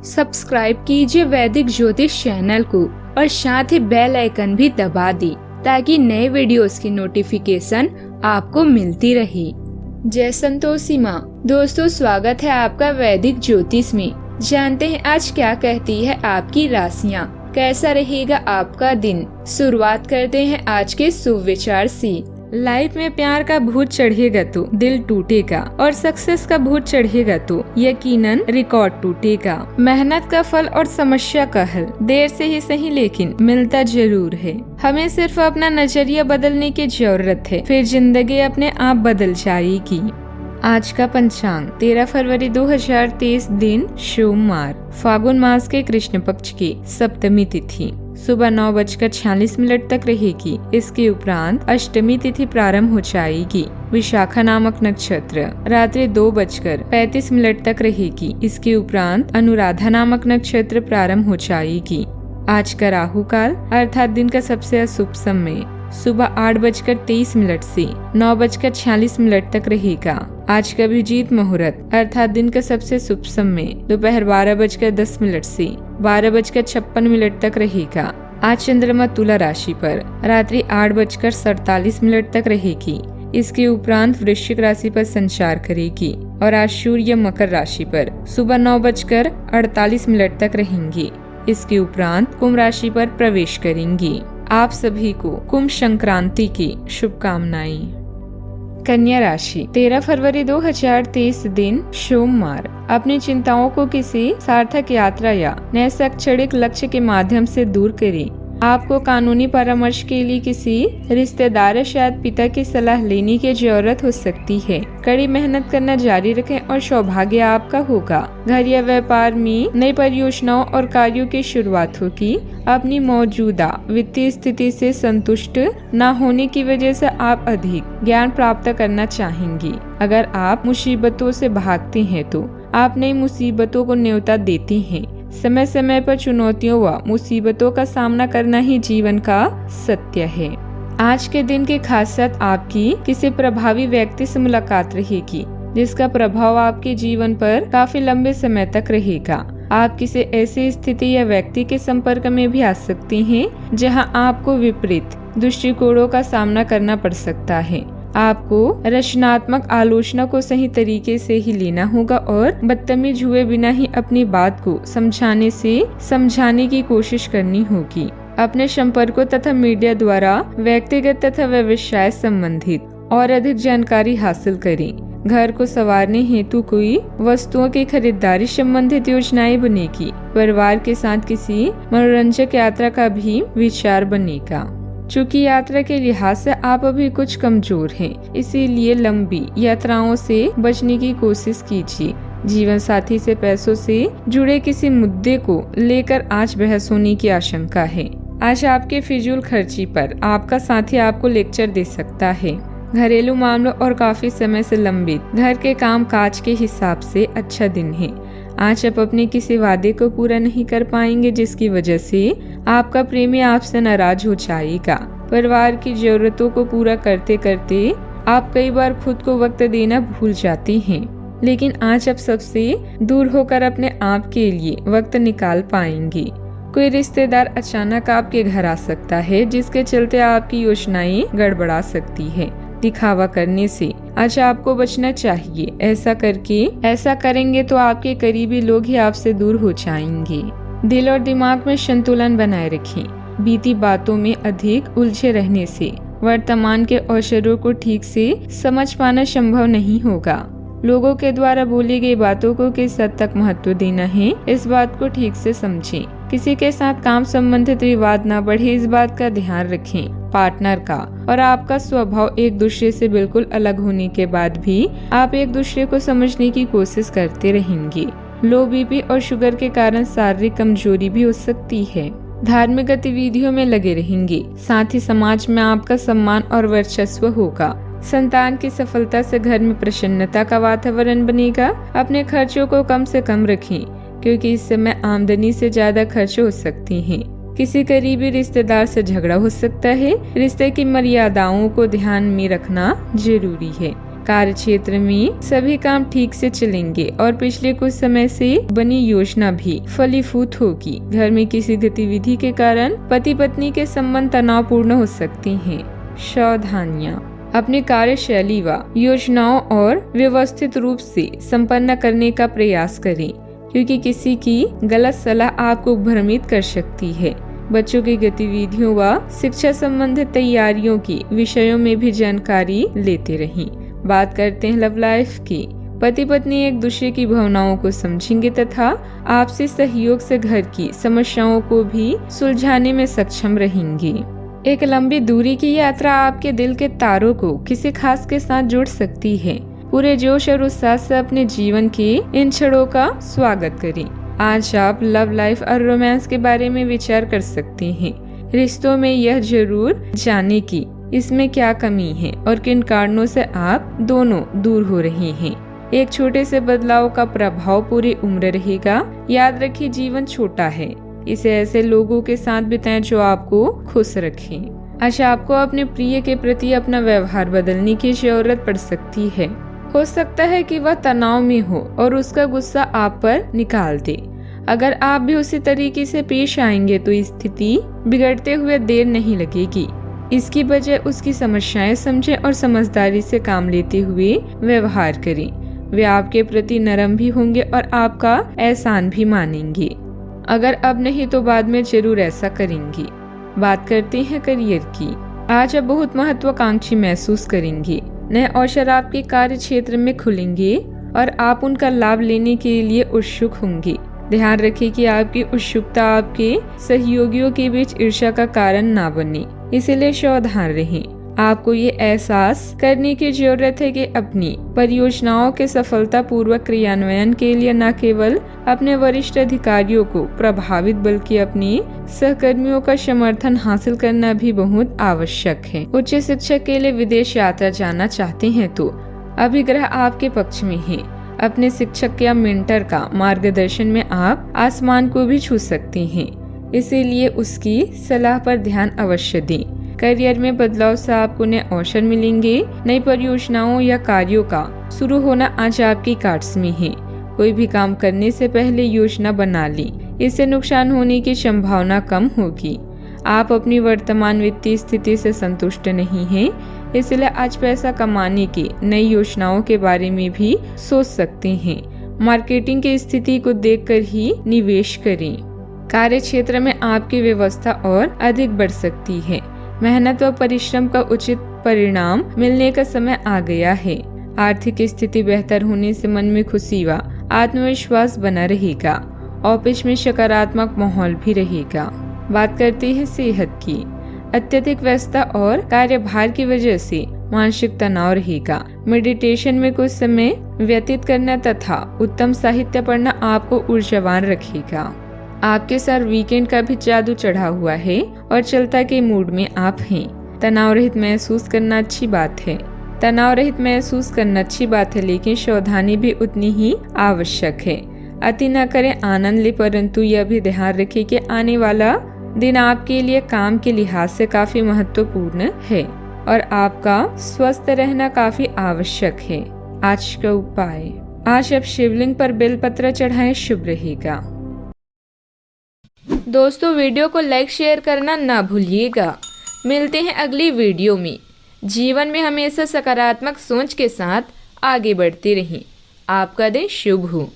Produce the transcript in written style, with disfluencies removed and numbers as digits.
Subscribe कीजिए वैदिक ज्योतिष चैनल को और साथ ही बेल आइकन भी दबा दी ताकि नए वीडियोस की नोटिफिकेशन आपको मिलती रहे। जय संतोषी माँ। दोस्तों, स्वागत है आपका वैदिक ज्योतिष में। जानते हैं आज क्या कहती है आपकी राशियाँ, कैसा रहेगा आपका दिन। शुरुआत करते हैं आज के शुभ विचार से। लाइफ में प्यार का भूत चढ़ेगा तो दिल टूटेगा और सक्सेस का भूत चढ़ेगा तो यकीनन रिकॉर्ड टूटेगा। मेहनत का फल और समस्या का हल देर से ही सही लेकिन मिलता जरूर है। हमें सिर्फ अपना नजरिया बदलने की जरूरत है, फिर जिंदगी अपने आप बदल जाएगी। आज का पंचांग 13 फरवरी 2023 दिन सोमवार, फागुन मास के कृष्ण पक्ष की सप्तमी तिथि सुबह 9:46 तक रहेगी। इसके उपरांत अष्टमी तिथि प्रारंभ हो जाएगी। विशाखा नामक नक्षत्र रात्रि 2:35 तक रहेगी। इसके उपरांत अनुराधा नामक नक्षत्र प्रारंभ हो जाएगी। आज का राहु काल अर्थात दिन का सबसे अशुभ समय सुबह 8:23 से 9:46 तक रहेगा। आज का अभिजीत मुहूर्त अर्थात दिन का सबसे शुभ समय दोपहर 12:10 से 12:56 तक रहेगा। आज चंद्रमा तुला राशि पर रात्रि 8:47 तक रहेगी। इसके उपरांत वृश्चिक राशि पर संचार करेगी और आज सूर्य मकर राशि पर सुबह 9:48 तक रहेंगी। इसके उपरांत कुंभ राशि पर प्रवेश करेंगी। आप सभी को कुंभ संक्रांति की शुभकामनाएं। कन्या राशि 13 फरवरी 2023 दिन सोमवार, अपनी चिंताओं को किसी सार्थक यात्रा या नए शैक्षणिक लक्ष्य के माध्यम से दूर करें। आपको कानूनी परामर्श के लिए किसी रिश्तेदार या शायद पिता की सलाह लेने की जरूरत हो सकती है। कड़ी मेहनत करना जारी रखें और सौभाग्य आपका होगा। घर या व्यापार में नई परियोजनाओं और कार्यों की शुरुआत होगी। अपनी मौजूदा वित्तीय स्थिति से संतुष्ट न होने की वजह से आप अधिक ज्ञान प्राप्त करना चाहेंगी। अगर आप मुसीबतों से भागते हैं तो आप नई मुसीबतों को न्योता देते हैं। समय समय पर चुनौतियों व मुसीबतों का सामना करना ही जीवन का सत्य है। आज के दिन की खासियत आपकी किसी प्रभावी व्यक्ति से मुलाकात रहेगी जिसका प्रभाव आपके जीवन पर काफी लंबे समय तक रहेगा। आप किसी ऐसी स्थिति या व्यक्ति के संपर्क में भी आ सकते हैं जहां आपको विपरीत दृष्टिकोणों का सामना करना पड़ सकता है। आपको रचनात्मक आलोचना को सही तरीके से ही लेना होगा और बदतमीज हुए बिना ही अपनी बात को समझाने की कोशिश करनी होगी। अपने संपर्कों तथा मीडिया द्वारा व्यक्तिगत तथा व्यवसाय संबंधित और अधिक जानकारी हासिल करें। घर को संवारने हेतु कोई वस्तुओं की खरीदारी संबंधित योजनाएं बनेगी। परिवार के साथ किसी मनोरंजक यात्रा का भी विचार बनेगा। चूँकि यात्रा के लिहाज से आप अभी कुछ कमजोर हैं, इसीलिए लंबी यात्राओं से बचने की कोशिश कीजिए। जीवन साथी से पैसों से जुड़े किसी मुद्दे को लेकर आज बहस होने की आशंका है। आज आपके फिजूल खर्ची पर आपका साथी आपको लेक्चर दे सकता है। घरेलू मामलों और काफी समय से लंबित घर के काम काज के हिसाब से अच्छा दिन है। आज आप अपने किसी वादे को पूरा नहीं कर पाएंगे जिसकी वजह से आपका प्रेमी आपसे नाराज हो जाएगा। परिवार की जरूरतों को पूरा करते करते आप कई बार खुद को वक्त देना भूल जाते हैं, लेकिन आज आप सबसे दूर होकर अपने आप के लिए वक्त निकाल पाएंगे। कोई रिश्तेदार अचानक आपके घर आ सकता है जिसके चलते आपकी योजनाएं गड़बड़ा सकती है। दिखावा करने से आज आपको बचना चाहिए। ऐसा करेंगे तो आपके करीबी लोग ही आपसे दूर हो जाएंगे। दिल और दिमाग में संतुलन बनाए रखें। बीती बातों में अधिक उलझे रहने से वर्तमान के अवसरों को ठीक से समझ पाना संभव नहीं होगा। लोगों के द्वारा बोली गई बातों को किस हद तक महत्व देना है, इस बात को ठीक से समझें। किसी के साथ काम संबंधित विवाद न बढ़े, इस बात का ध्यान रखें। पार्टनर का और आपका स्वभाव एक दूसरे से बिल्कुल अलग होने के बाद भी आप एक दूसरे को समझने की कोशिश करते रहेंगे। लो बीपी और शुगर के कारण शारीरिक कमजोरी भी हो सकती है। धार्मिक गतिविधियों में लगे रहेंगे। साथ ही समाज में आपका सम्मान और वर्चस्व होगा। संतान की सफलता से घर में प्रसन्नता का वातावरण बनेगा। अपने खर्चों को कम से कम रखें क्योंकि इस समय आमदनी से ज्यादा खर्च हो सकती हैं। किसी करीबी रिश्तेदार से झगड़ा हो सकता है। रिश्ते की मर्यादाओं को ध्यान में रखना जरूरी है। कार्य क्षेत्र में सभी काम ठीक से चलेंगे और पिछले कुछ समय से बनी योजना भी फलीभूत होगी। घर में किसी गतिविधि के कारण पति पत्नी के संबंध तनावपूर्ण हो सकते हैं। सावधानियां, अपनी कार्यशैली व योजनाओं और व्यवस्थित रूप से संपन्न करने का प्रयास करें, क्योंकि किसी की गलत सलाह आपको भ्रमित कर सकती है। बच्चों की गतिविधियों व शिक्षा संबंधित तैयारियों की विषयों में भी जानकारी लेते रहें। बात करते हैं लव लाइफ की। पति पत्नी एक दूसरे की भावनाओं को समझेंगे तथा आपसी सहयोग से घर की समस्याओं को भी सुलझाने में सक्षम रहेंगे। एक लंबी दूरी की यात्रा आपके दिल के तारों को किसी खास के साथ जोड़ सकती है। पूरे जोश और उत्साह से अपने जीवन के इन क्षणों का स्वागत करें। आज आप लव लाइफ और रोमांस के बारे में विचार कर सकते हैं। रिश्तों में यह जरूर जाने कि इसमें क्या कमी है और किन कारणों से आप दोनों दूर हो रहे हैं। एक छोटे से बदलाव का प्रभाव पूरी उम्र रहेगा। याद रखिए, जीवन छोटा है, इसे ऐसे लोगों के साथ बिताएं जो आपको खुश रखें। आज आपको अपने प्रिय के प्रति अपना व्यवहार बदलने की जरूरत पड़ सकती है। हो सकता है कि वह तनाव में हो और उसका गुस्सा आप पर निकाल दे। अगर आप भी उसी तरीके से पेश आएंगे तो स्थिति बिगड़ते हुए देर नहीं लगेगी। इसकी बजाय उसकी समस्याएं समझें और समझदारी से काम लेते हुए व्यवहार करें। वे आपके प्रति नरम भी होंगे और आपका एहसान भी मानेंगे। अगर अब नहीं तो बाद में जरूर ऐसा करेंगे। बात करते हैं करियर की। आज आप बहुत महत्वाकांक्षी महसूस करेंगे। नए अवसर आपके कार्य क्षेत्र में खुलेंगे और आप उनका लाभ लेने के लिए उत्सुक होंगे। ध्यान रखें कि आपकी उत्सुकता आपके सहयोगियों के बीच ईर्ष्या का कारण ना बने, इसलिए सावधान रहें। आपको ये एहसास करने की जरूरत है कि अपनी परियोजनाओं के सफलतापूर्वक क्रियान्वयन के लिए न केवल अपने वरिष्ठ अधिकारियों को प्रभावित बल्कि अपने सहकर्मियों का समर्थन हासिल करना भी बहुत आवश्यक है। उच्च शिक्षा के लिए विदेश यात्रा जाना चाहते हैं तो अभिग्रह आपके पक्ष में है। अपने शिक्षक या मेंटर का मार्गदर्शन में आप आसमान को भी छू सकते हैं, इसीलिए उसकी सलाह पर ध्यान अवश्य दें। करियर में बदलाव से आपको नए अवसर मिलेंगे। नई परियोजनाओं या कार्यों का शुरू होना आज आपकी कार्ड्स में है। कोई भी काम करने से पहले योजना बना लें, इससे नुकसान होने की संभावना कम होगी। आप अपनी वर्तमान वित्तीय स्थिति से संतुष्ट नहीं हैं, इसलिए आज पैसा कमाने की नई योजनाओं के बारे में भी सोच सकते हैं। मार्केटिंग की स्थिति को देखकर ही निवेश करें। कार्य क्षेत्र में आपकी व्यवस्था और अधिक बढ़ सकती है। मेहनत व परिश्रम का उचित परिणाम मिलने का समय आ गया है। आर्थिक स्थिति बेहतर होने से मन में खुशी व आत्मविश्वास बना रहेगा। ऑफिस में सकारात्मक माहौल भी रहेगा। बात करते हैं सेहत की। अत्यधिक व्यस्तता और कार्यभार की वजह से मानसिक तनाव रहेगा। मेडिटेशन में कुछ समय व्यतीत करना तथा उत्तम साहित्य पढ़ना आपको ऊर्जावान रखेगा। आपके सर वीकेंड का भी जादू चढ़ा हुआ है और चिंता के मूड में आप हैं। तनाव रहित महसूस करना अच्छी बात है, लेकिन सावधानी भी उतनी ही आवश्यक है। अति न करें, आनंद ले, परंतु यह भी ध्यान रखें कि आने वाला दिन आपके लिए काम के लिहाज से काफी महत्वपूर्ण है और आपका स्वस्थ रहना काफी आवश्यक है। आज का उपाय, आज आप शिवलिंग पर बेलपत्र चढ़ाएं, शुभ रहेगा। दोस्तों, वीडियो को लाइक शेयर करना ना भूलिएगा। मिलते हैं अगली वीडियो में। जीवन में हमेशा सकारात्मक सोच के साथ आगे बढ़ते रहें। आपका दिन शुभ हो।